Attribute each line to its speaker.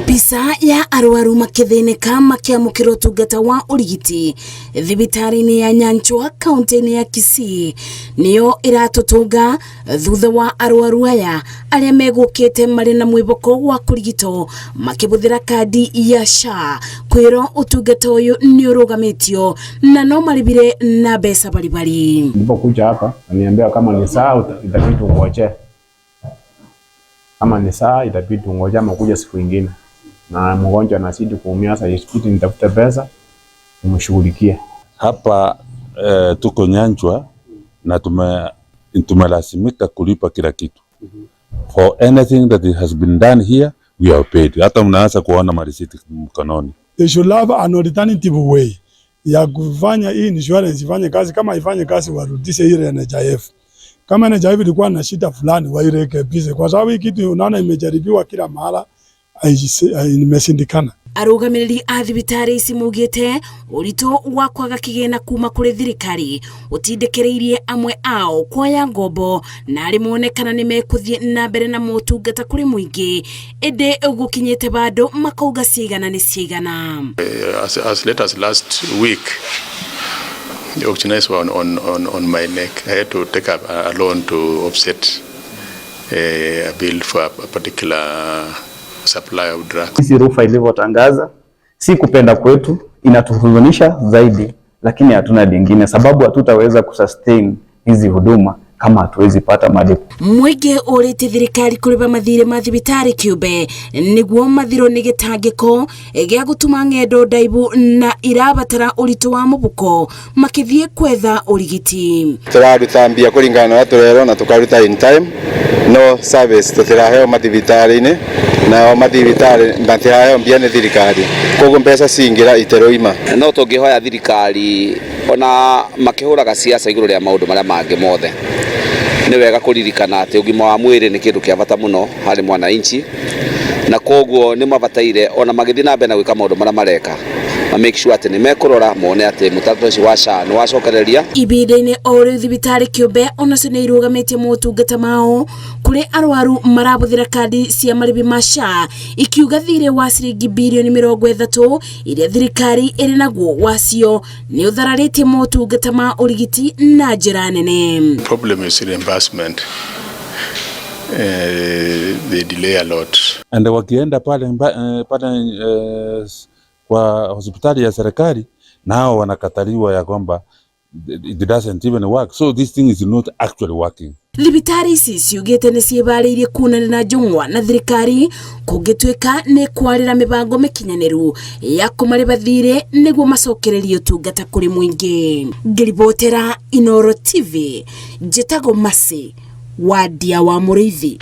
Speaker 1: Mbica ya arwaru makithĩnĩka makĩamũkĩra ũtungata wa ũrigiti thibitarĩ-inĩ ya Nyanchwa kaunti-inĩ ya Kisii nĩyo ĩratũtũnga thutha wa arwaru aya arĩa megũkĩte marĩ na mwĩboko wa kũrigitwo makĩbũthĩra kandi ya SHA kwĩrwo ũtungata ũyũ nĩ ũrũgamĩtio na no marĩbire na mbeca baribari.
Speaker 2: Nilipokuja hapa niambia kama ni saa itabidi ungoje. Kama ni saa itabidi ungoje ama kuja siku nyingine. Na mgonjwa anazidi kuumia sasa itabidi nitafute pesa nimshughulikie.
Speaker 3: Hapa tuko Nyanchwa na tumelazimika kulipa kila kitu. For anything that has been done here we are paid. Hata mnaanza kuona marisiti mkononi.
Speaker 4: They should have an alternative way ya kufanya hii insurance ifanye kazi. Kama ifanye kazi warudishe ile NHIF. Kama NHIF ilikuwa na shida fulani wairekebishe, kwa sababu hii kitu unaona imejaribiwa kila mahali imeshindikana.
Speaker 1: Arũgamĩrĩri a thibitarĩ ici maugĩte ũritũ wa kwaga kĩgĩna kuma kũrĩ thirikari ũtindĩkĩrĩirie amwe ao kuoya ngombo na arĩ monekana nĩ mekũthiĩ na mbere na motungata kũrĩ mũingĩ ĩndĩ gũkinyĩte bado makauga ciigana nĩ ciigana.
Speaker 5: As late as last week, the oxygenators were on my neck. I had to take up a loan to offset a bill for a particular supply of drugs.
Speaker 6: Sisi rufa ilivyotangaza si kupenda kwetu, inatuhuzunisha zaidi, lakini hatuna lingine sababu hatutaweza kusustain hizi huduma kama hatuwezi pata malipo.
Speaker 1: Mũingĩ ũrĩte thirikari kũrĩba mathirĩ ma thibitarĩ kĩũmbe nĩguo mathirwo nĩ gĩtangĩko gĩa gũtuma ng'endo ndaibu na irabatara ũritũ wa mũbuko makĩthiĩ kwetha ũrigiti.
Speaker 7: Tũraruta mbia kũringana na turero na tukaruta in time, no service tutiraheo mathibitarĩ-inĩ na mathibitarĩ matiraheo mbia nĩ thirikari, koguo mbeca cingira iteroima.
Speaker 8: No tũngĩhoya thirikari ona makĩhũraga siasa igũrũ rĩa maũndũ marĩa mangĩ mothe. Nĩ wega kũririkana atĩ ũgima wa mwĩrĩ nĩ kĩndũ kĩa bata mũno harĩ mwananchi, na koguo nĩ mabataire ona magĩthiĩ na mbere na gwĩka maũndũ marĩa mareka make sure atĩ nĩ mekũrora mone atĩ mũtaratara ũcio wa SHA nĩ wacokereria.
Speaker 1: Ibinda-inĩ o rĩu thibitarĩ kĩũmbe onacio nĩ irũgamĩtie motungata mao kũrĩ arwaru marabũthĩra kandi cia marĩbi ma SHA ikiuga thirĩ wa ciringi birioni 30 iria thirikari ĩrĩ naguo wacio nĩ ũthararĩtie motungata ma ũrigiti na njĩra nene.
Speaker 5: Problem is reimbursement. They delay a lot.
Speaker 3: And wakienda pale kwa hospitali ya serikali nao wanakataliwa ya kwamba it doesn't even work, so this thing is not actually working.
Speaker 1: Thibitarĩ ici ciugĩte nĩ ciĩbarĩirie kunana na njung'wa na thirikari kũngĩtuĩka nĩ kwarĩra mĩbango mĩkinyanĩru ya kũmarĩba thirĩ nĩguo macokererie ũtungata kũrĩ mũingĩ. Ngĩribotera Inooro TV, njĩtagwo Mercy Wandia wa Mũrĩithi.